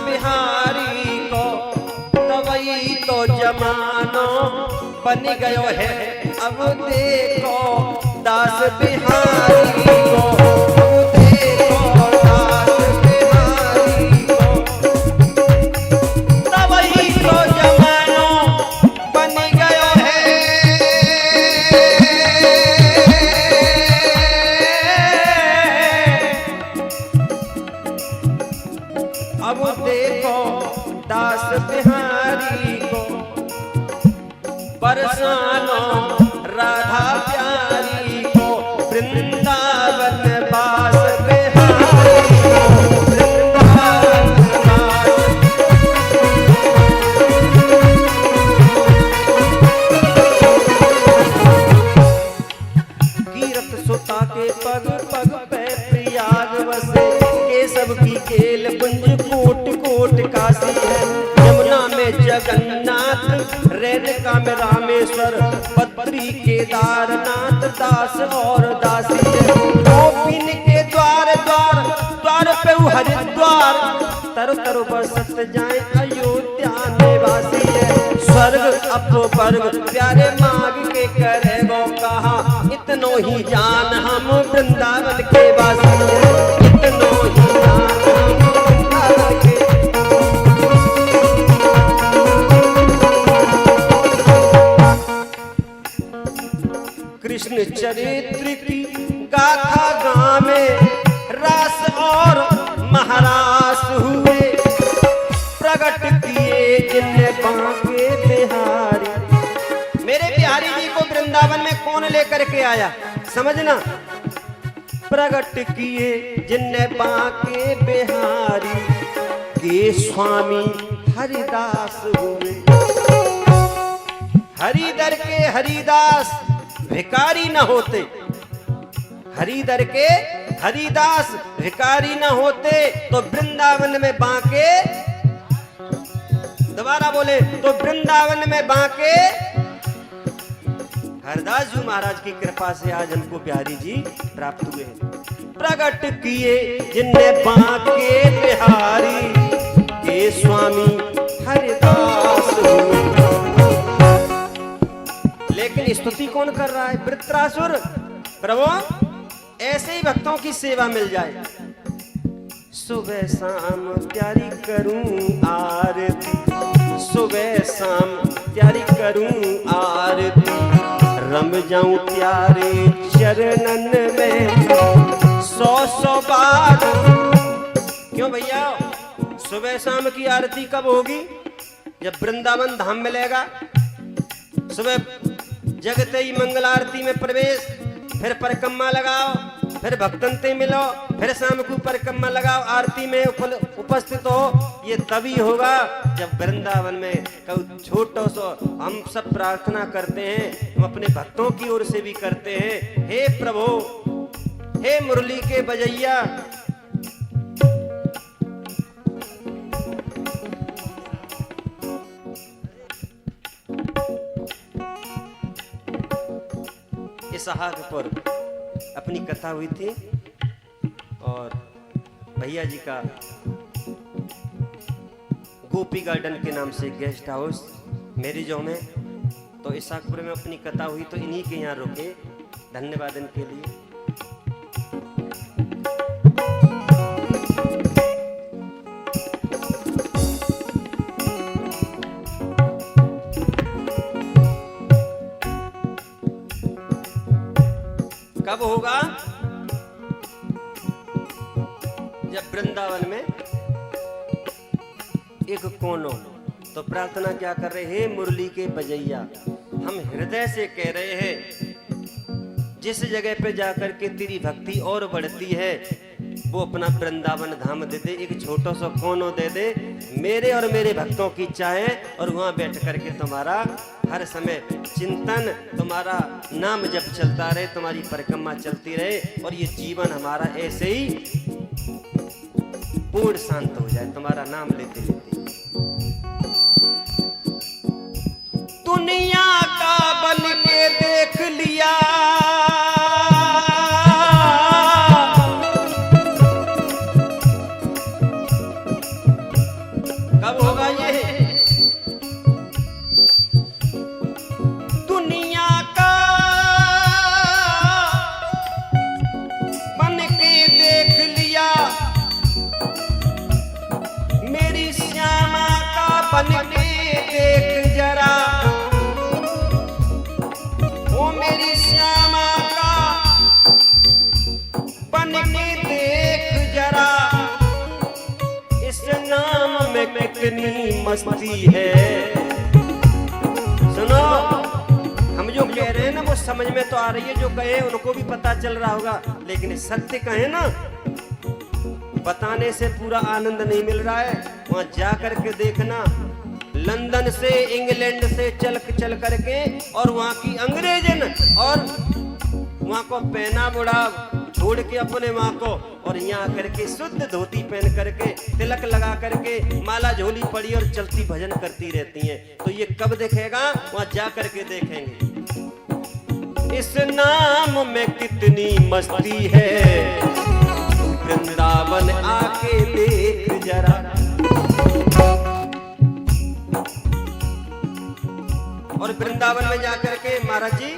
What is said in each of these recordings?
बिहारी को, तवई तो जमानो बन गयो है। अब देखो दास बिहारी को, अब देखो दास बिहारी को, तवई तो जमानो बन गयो है। अब देखो दास बिहारी को, बरसानो राधा प्यारी को, वृंदावन बास बिहारी को, वृंदावन बास। कीरत सुता के पग पग पे प्रयाग बसे, केशव की केल कुंज कोट कोट काशी है। यमुना में जगन्नाथ, रेणुका में रामेश्वर, बद्री केदारनाथ, दास और दासी है। गोपिन के द्वार द्वार द्वार पे हरिद्वार, तरु तरु बसत जाए अयोध्या निवासी है। स्वर्ग अपवर्ग प्यारे मांग के करे वो कहा, इतनो ही जान हम वृंदावन के वासी है। इतनो ही जान हम वृंदावन के। कृष्ण चरित्र की गाथा गावे, रास और महारास हुए, प्रकट किए जिनने बांके बिहारी। मेरे बिहारी जी को वृंदावन में कौन लेकर के आया, समझना। प्रकट किए जिनने बांके बिहारी, के स्वामी हरिदास हुए। हरिदर के हरिदास भिकारी न होते, हरिदर के हरिदास भिकारी न होते तो वृंदावन में बांके, दोबारा बोले तो वृंदावन में बांके हरदास जी महाराज की कृपा से आज हमको बिहारी जी प्राप्त हुए। प्रकट किए जिनने बांके बिहारी, के स्वामी हरिदास हुए। लेकिन स्तुति कौन कर रहा है, वृत्रासुर। प्रभु ऐसे ही भक्तों की सेवा मिल जाए। सुबह शाम प्यारी करूं आरती, सुबह शाम प्यारी करूं आरती, रम जाऊं प्यारे चरणन में 100 बार। क्यों भैया, सुबह शाम की आरती कब होगी, जब वृंदावन धाम मिलेगा। सुबह जगते ही मंगल आरती में प्रवेश, फिर परिक्रमा लगाओ, फिर भक्तन से मिलो, फिर शाम को परिक्रमा लगाओ, आरती में उपस्थित हो। ये तभी होगा जब वृंदावन में कभी छोटो सो हम सब प्रार्थना करते हैं, हम अपने भक्तों की ओर से भी करते हैं। हे प्रभु, हे मुरली के बजैया, इसहाकपुर अपनी कथा हुई थी और भैया जी का गोपी गार्डन के नाम से गेस्ट हाउस मैरिजों में, तो इसहाकपुर में अपनी कथा हुई तो इन्हीं के यहाँ रुके धन्यवाद के लिए। कब होगा, जब वृंदावन में एक कोनो, तो प्रार्थना क्या कर रहे हैं, मुरली के बजैया। हम हृदय से कह रहे हैं, जिस जगह पे जाकर के तेरी भक्ति और बढ़ती है, वो अपना वृंदावन धाम दे दे, एक छोटा सा कोनो दे दे, मेरे और मेरे भक्तों की चाहे, और वहां बैठ करके तुम्हारा हर समय चिंतन, तुम्हारा नाम जप चलता रहे, तुम्हारी परिक्रमा चलती रहे, और ये जीवन हमारा ऐसे ही पूर्ण शांत हो जाए तुम्हारा नाम लेते लेते। दुनिया का बन के देख लिया, मस्ती है। सुनो, हम जो कह रहे हैं ना वो समझ में तो आ रही है, जो कहे उनको भी पता चल रहा होगा, लेकिन सत्य कहे ना, बताने से पूरा आनंद नहीं मिल रहा है। वहां जा करके देखना, लंदन से इंग्लैंड से चल करके और वहां की अंग्रेजन और वहां को पहना बुढ़ा छोड़ के अपने माँ को, और यहाँ करके शुद्ध धोती पहन करके तिलक लगा करके माला झोली पड़ी और चलती भजन करती रहती हैं। तो ये कब देखेगा? वहां जा करके देखेंगे। इस नाम में कितनी मस्ती है, वृंदावन आके देख जरा। और वृंदावन में जाकर के महाराज जी,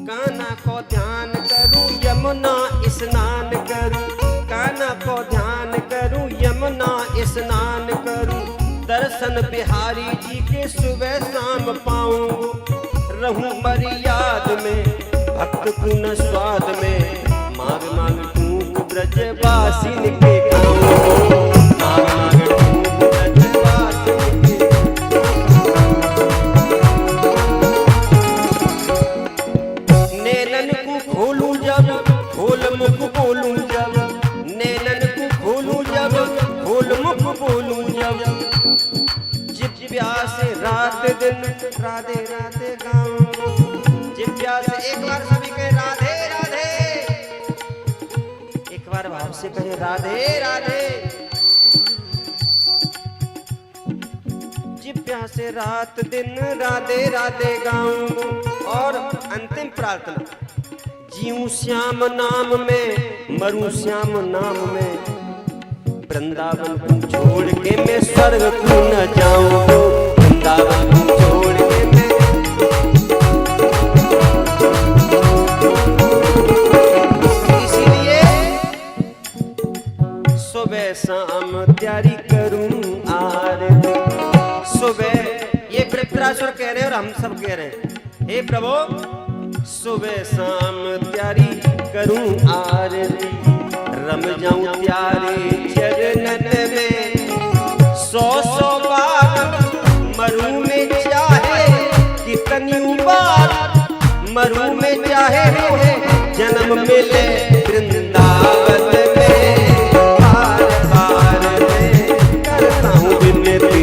कान्हा को ध्यान करूं यमुना स्नान करूं, कान्हा को ध्यान करूं यमुना स्नान करूं, दर्शन बिहारी जी के सुबह शाम पाऊं, रहूं मर्याद में भक्त पुन स्वाद में, मांग मांग टूक ब्रजवासिन के गाऊं, मांग मांग टूक ब्रजवासिन के। नैनन को खोलूं जब खोल मुख बोलूं जब, नैनन को खोलूं जब खोल मुख बोलूं जब, जिप प्यास रात दिन राधे राधे गाऊं, जिप प्यास। एक बार सभी कहे राधे राधे, एक बार भाव से कहे राधे राधे। जिप प्यास रात दिन राधे राधे गाऊं। और अंतिम प्रार्थना, जीऊं श्याम नाम में मरूं श्याम नाम में, वृंदावन को छोड़ के मैं स्वर्ग को न जाऊं, वृंदावन को छोड़ के मैं। इसीलिए सुबह शाम तैयारी करूं आरती, सुबह। ये वृत्रासुर कह रहे हैं और हम सब कह रहे हैं, हे प्रभु सुबह शाम तैयारी करूं आरती, रम जाऊं प्यारे चरणन में, 100 बार मरूं में चाहे कितनी बार, मरूं में चाहे जन्म मिले वृंदावन में, बार बार मैं करता हूं विनती।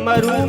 मरूं